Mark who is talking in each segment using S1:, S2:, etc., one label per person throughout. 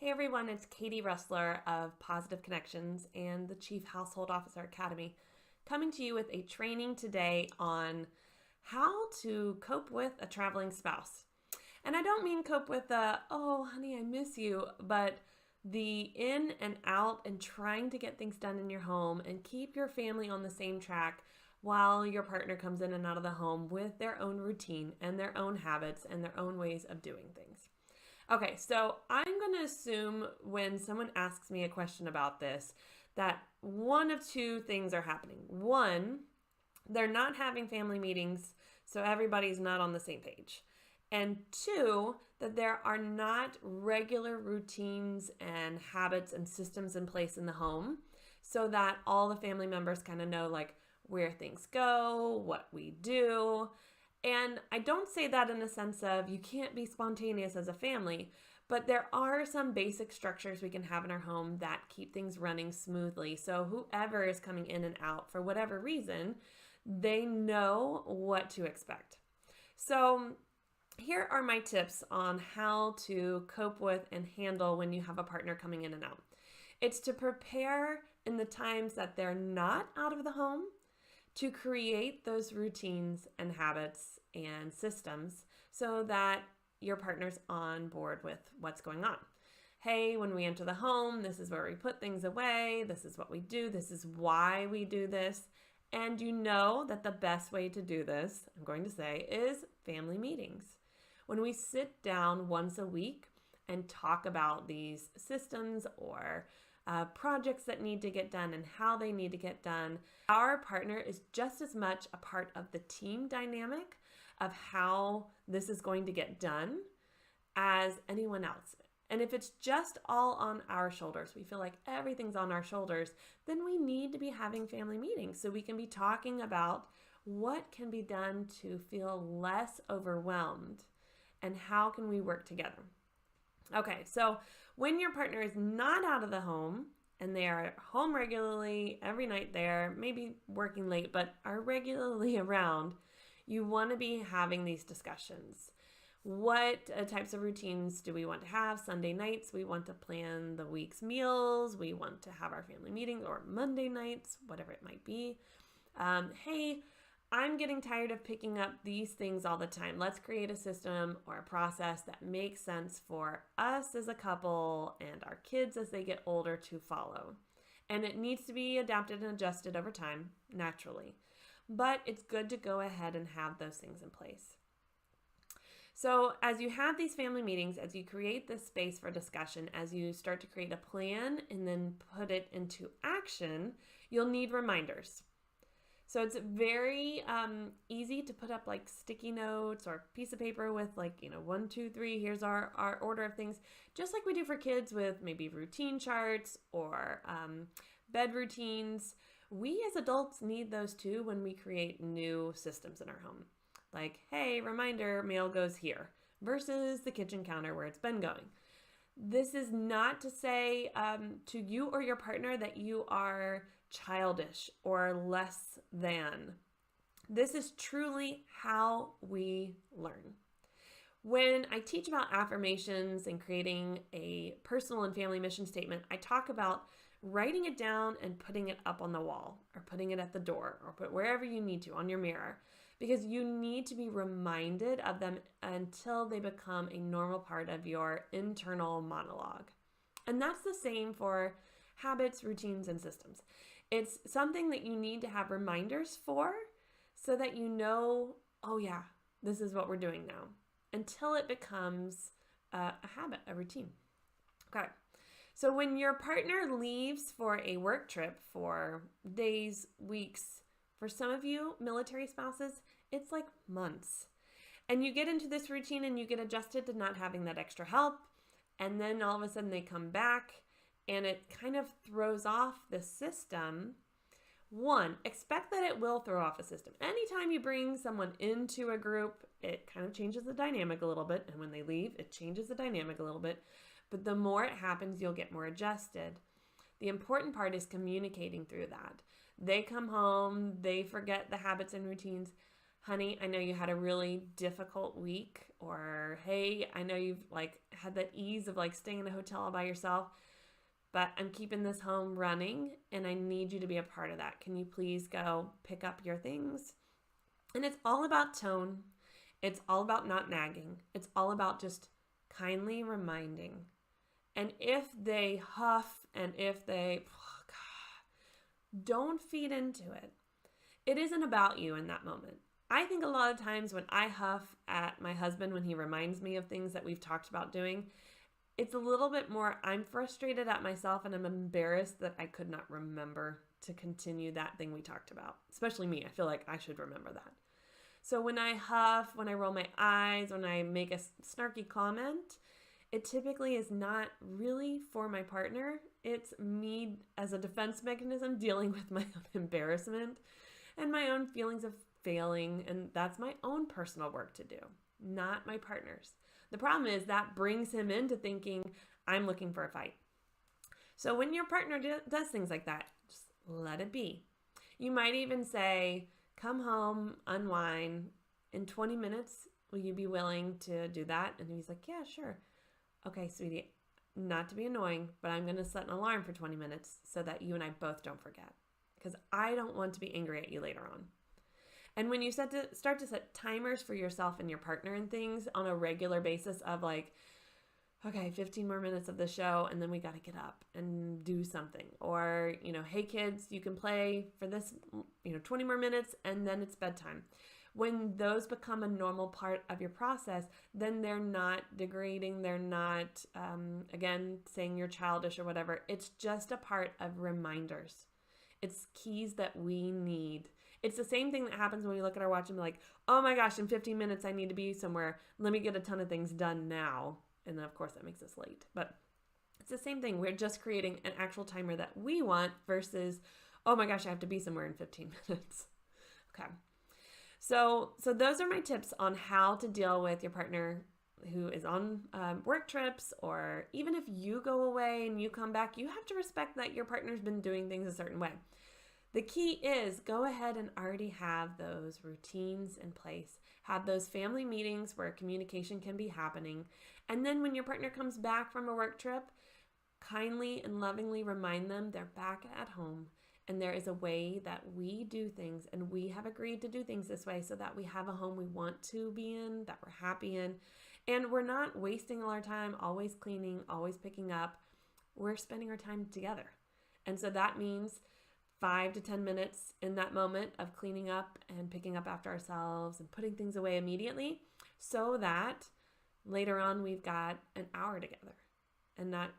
S1: Hey everyone, it's Katie Rustler of Positive Connections and the Chief Household Officer Academy, coming to you with a training today on how to cope with a traveling spouse. And I don't mean cope with the, oh honey, I miss you, but the in and out and trying to get things done in your home and keep your family on the same track while your partner comes in and out of the home with their own routine and their own habits and their own ways of doing things. Okay, so I'm going to assume when someone asks me a question about this that one of two things are happening. One, they're not having family meetings, so everybody's not on the same page. And two, that there are not regular routines and habits and systems in place in the home so that all the family members kind of know like where things go, what we do. And I don't say that in a sense of you can't be spontaneous as a family, but there are some basic structures we can have in our home that keep things running smoothly. So whoever is coming in and out for whatever reason, they know what to expect. So here are my tips on how to cope with and handle when you have a partner coming in and out. It's to prepare in the times that they're not out of the home, to create those routines and habits and systems so that your partner's on board with what's going on. Hey, when we enter the home, this is where we put things away. This is what we do. This is why we do this. And you know that the best way to do this, I'm going to say, is family meetings. When we sit down once a week and talk about these systems or projects that need to get done and how they need to get done, our partner is just as much a part of the team dynamic of how this is going to get done as anyone else. And if it's just all on our shoulders, we feel like everything's on our shoulders, then we need to be having family meetings so we can be talking about what can be done to feel less overwhelmed and how can we work together. Okay, so when your partner is not out of the home and they are home regularly every night there, maybe working late, but are regularly around, you want to be having these discussions. What types of routines do we want to have? Sunday nights, we want to plan the week's meals. We want to have our family meetings, or Monday nights, whatever it might be. Hey, I'm getting tired of picking up these things all the time. Let's create a system or a process that makes sense for us as a couple and our kids as they get older to follow. And it needs to be adapted and adjusted over time, naturally. But it's good to go ahead and have those things in place. So as you have these family meetings, as you create this space for discussion, as you start to create a plan and then put it into action, you'll need reminders. So it's very easy to put up like sticky notes or a piece of paper with 1, 2, 3, here's our order of things, just like we do for kids with maybe routine charts or bed routines. We as adults need those too when we create new systems in our home. Like, hey, reminder, mail goes here versus the kitchen counter where it's been going. This is not to say to you or your partner that you are childish or less than. This is truly how we learn. When I teach about affirmations and creating a personal and family mission statement, I talk about writing it down and putting it up on the wall or putting it at the door or put wherever you need to on your mirror, because you need to be reminded of them until they become a normal part of your internal monologue. And that's the same for habits, routines, and systems. It's something that you need to have reminders for so that you know, oh yeah, this is what we're doing now, until it becomes a habit, a routine. Okay. So when your partner leaves for a work trip for days, weeks, for some of you military spouses, it's like months. And you get into this routine and you get adjusted to not having that extra help. And then all of a sudden they come back and it kind of throws off the system. One, expect that it will throw off a system. Anytime you bring someone into a group, it kind of changes the dynamic a little bit. And when they leave, it changes the dynamic a little bit. But the more it happens, you'll get more adjusted. The important part is communicating through that. They come home, they forget the habits and routines. honey, I know you had a really difficult week, or hey, I know you've like had that ease of like staying in a hotel all by yourself, but I'm keeping this home running and I need you to be a part of that. Can you please go pick up your things? And it's all about tone. It's all about not nagging. It's all about just kindly reminding. And if they huff and if they, oh God, don't feed into it. It isn't about you in that moment. I think a lot of times when I huff at my husband when he reminds me of things that we've talked about doing, it's a little bit more, I'm frustrated at myself and I'm embarrassed that I could not remember to continue that thing we talked about. Especially me. I feel like I should remember that. So when I huff, when I roll my eyes, when I make a snarky comment, it typically is not really for my partner. It's me as a defense mechanism dealing with my own embarrassment and my own feelings of failing. And that's my own personal work to do, not my partner's. The problem is that brings him into thinking I'm looking for a fight. So when your partner does things like that, just let it be. You might even say, come home, unwind. In 20 minutes, will you be willing to do that? And he's like, yeah, sure. Okay, sweetie, not to be annoying, but I'm going to set an alarm for 20 minutes so that you and I both don't forget, because I don't want to be angry at you later on. And when you start to set timers for yourself and your partner and things on a regular basis of like, okay, 15 more minutes of the show and then we got to get up and do something. Or, hey kids, you can play for this, 20 more minutes and then it's bedtime. When those become a normal part of your process, then they're not degrading. They're not, again, saying you're childish or whatever. It's just a part of reminders. It's keys that we need. It's the same thing that happens when we look at our watch and be like, oh my gosh, in 15 minutes I need to be somewhere. Let me get a ton of things done now. And then of course that makes us late. But it's the same thing. We're just creating an actual timer that we want versus, oh my gosh, I have to be somewhere in 15 minutes. Okay. So those are my tips on how to deal with your partner who is on work trips, or even if you go away and you come back, you have to respect that your partner's been doing things a certain way. The key is go ahead and already have those routines in place. Have those family meetings where communication can be happening. And then when your partner comes back from a work trip, kindly and lovingly remind them they're back at home and there is a way that we do things, and we have agreed to do things this way so that we have a home we want to be in, that we're happy in, and we're not wasting all our time always cleaning, always picking up. We're spending our time together. And so that means 5 to 10 minutes in that moment of cleaning up and picking up after ourselves and putting things away immediately, so that later on we've got an hour together and not,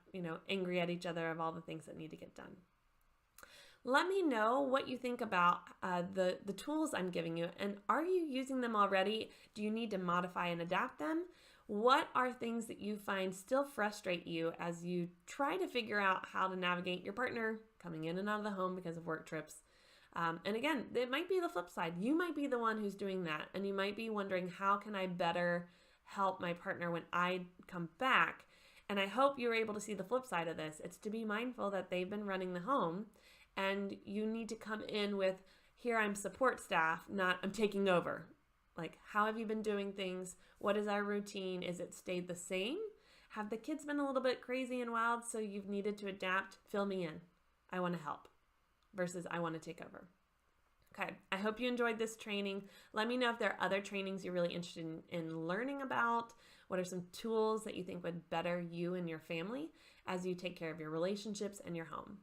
S1: angry at each other of all the things that need to get done. Let me know what you think about the tools I'm giving you, and are you using them already? Do you need to modify and adapt them? What are things that you find still frustrate you as you try to figure out how to navigate your partner coming in and out of the home because of work trips? And again, it might be the flip side. You might be the one who's doing that, and you might be wondering, how can I better help my partner when I come back? And I hope you're able to see the flip side of this. It's to be mindful that they've been running the home, and you need to come in with, here I'm support staff, not I'm taking over. Like, how have you been doing things? What is our routine? Is it stayed the same? Have the kids been a little bit crazy and wild so you've needed to adapt? Fill me in. I want to help versus I want to take over. Okay, I hope you enjoyed this training. Let me know if there are other trainings you're really interested in learning about. What are some tools that you think would better you and your family as you take care of your relationships and your home?